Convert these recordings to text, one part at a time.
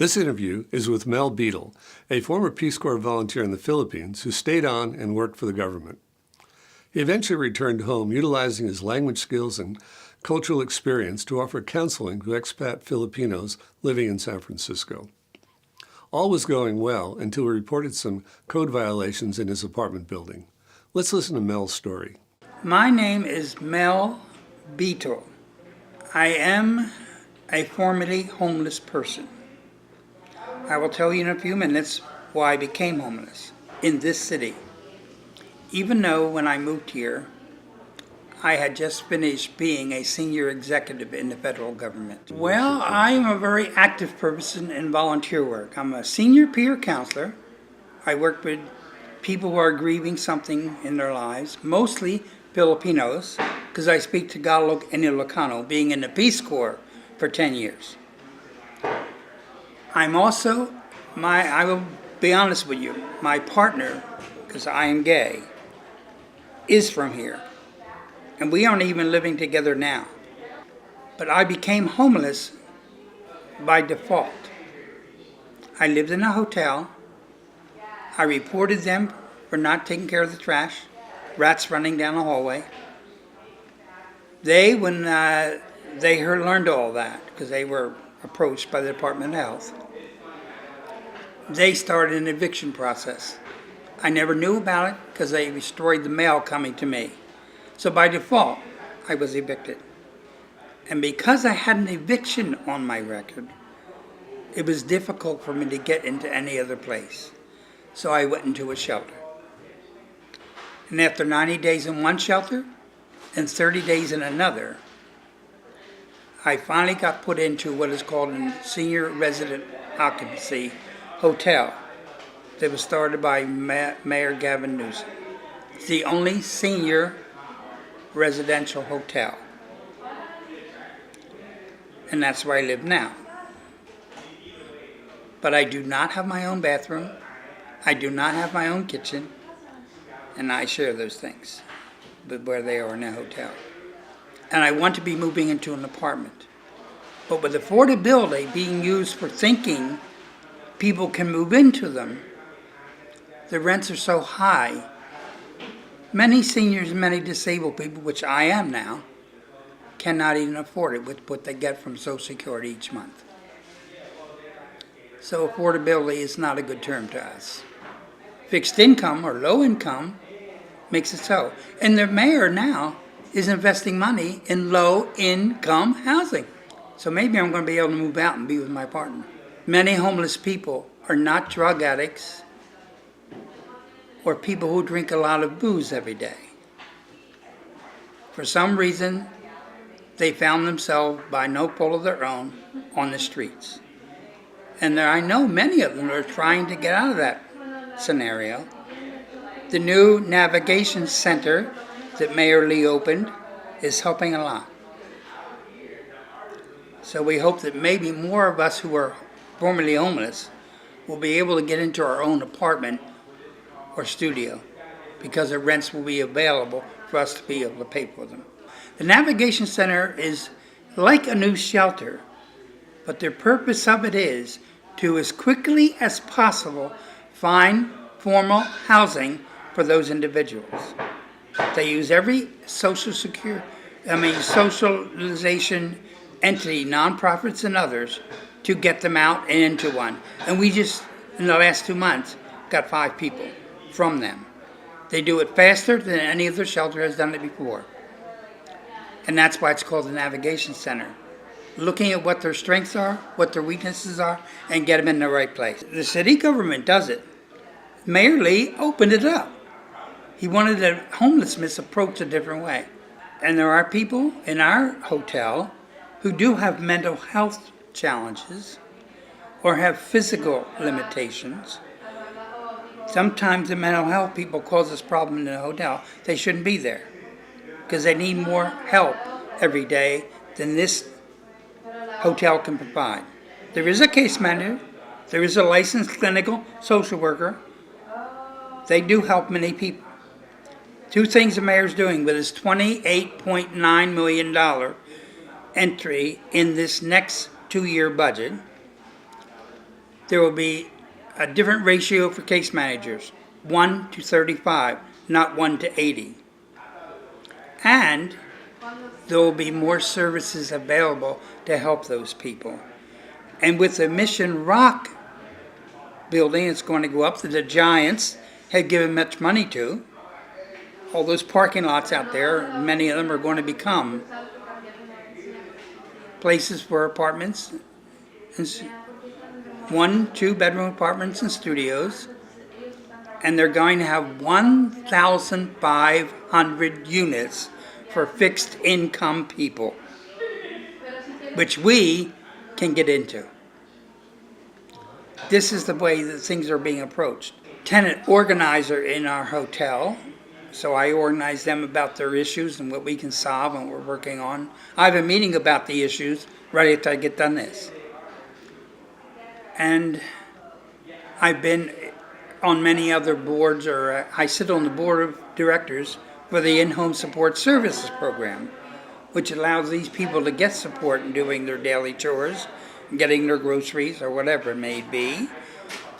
This interview is with Mel Beetle, a former Peace Corp volunteer in the Philippines who stayed on and worked for the government. He eventually returned home, utilizing his language skills and cultural experience to offer counseling to expat Filipinos living in San Francisco. All was going well until he reported some code violations in his apartment building. Let's listen to Mel's story. My name is Mel Beetle. I am a formerly homeless person. I will tell you in a few minutes why I became homeless in this city. Even though when I moved here, I had just finished being a senior executive in the federal government. Well, I am a very active person in volunteer work. I'm a senior peer counselor. I work with people who are grieving something in their lives, mostly Filipinos, because I speak Tagalog and Ilocano, being in the Peace Corp for 10 years. I'm also, I will be honest with you, my partner, because I am gay, is from here. And we aren't even living together now. But I became homeless by default. I lived in a hotel. I reported them for not taking care of the trash, rats running down the hallway. They, when they learned all that, because they were approached by the Department of Health, they started an eviction process. I never knew about it because they destroyed the mail coming to me. So by default, I was evicted. And because I had an eviction on my record, it was difficult for me to get into any other place. So I went into a shelter. And after 90 days in one shelter and 30 days in another, I finally got put into what is called a senior resident occupancy hotel that was started by Mayor Gavin Newsom. It's the only senior residential hotel. And that's where I live now. But I do not have my own bathroom. I do not have my own kitchen. And I share those things with where they are in a hotel. And I want to be moving into an apartment. But with affordability being used for thinking people can move into them, the rents are so high. Many seniors, many disabled people, which I am now, cannot even afford it with what they get from Social Security each month. So affordability is not a good term to us. Fixed income or low income makes it so. And the mayor now is investing money in low income housing. So maybe I'm going to be able to move out and be with my partner. Many homeless people are not drug addicts or people who drink a lot of booze every day. For some reason, they found themselves by no fault of their own on the streets. And I know many of them are trying to get out of that scenario. The new navigation center that Mayor Lee opened is helping a lot. So we hope that maybe more of us who are formerly homeless will be able to get into our own apartment or studio because the rents will be available for us to be able to pay for them. The Navigation Center is like a new shelter, but the purpose of it is to, as quickly as possible, find formal housing for those individuals. They use every socialization entity, nonprofits and others, to get them out and into one. And we just, in the last 2 months, got 5 people from them. They do it faster than any other shelter has done it before. And that's why it's called the Navigation Center. Looking at what their strengths are, what their weaknesses are, and get them in the right place. The city government does it. Mayor Lee opened it up. He wanted the homelessness approach a different way. And there are people in our hotel who do have mental health challenges or have physical limitations. Sometimes the mental health people cause us problems in the hotel. They shouldn't be there because they need more help every day than this hotel can provide. There is a case manager. There is a licensed clinical social worker. They do help many people. 2 things the mayor's doing with his $28.9 million entry in this next 2-year budget there will be a different ratio for case managers, 1 to 35, not 1 to 80. And there will be more services available to help those people. And with the Mission Rock building, it's going to go up that the Giants had given much money to. All those parking lots out there, many of them are going to become places for apartments, and 1, 2-bedroom apartments and studios. And they're going to have 1,500 units for fixed income people, which we can get into. This is the way that things are being approached. Tenant organizer in our hotel, so I organize them about their issues and what we can solve and what we're working on. I have a meeting about the issues right after I get done this. And I've been on many other boards, or I sit on the board of directors for the in-home support services program, which allows these people to get support in doing their daily chores, getting their groceries or whatever it may be,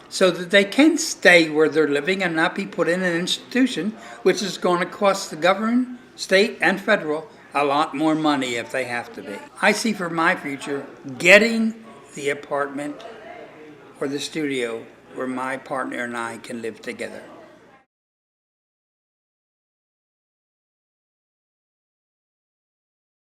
so that they can stay where they're living and not be put in an institution, which is going to cost the government, state, and federal a lot more money if they have to be. I see for my future getting the apartment or the studio where my partner and I can live together.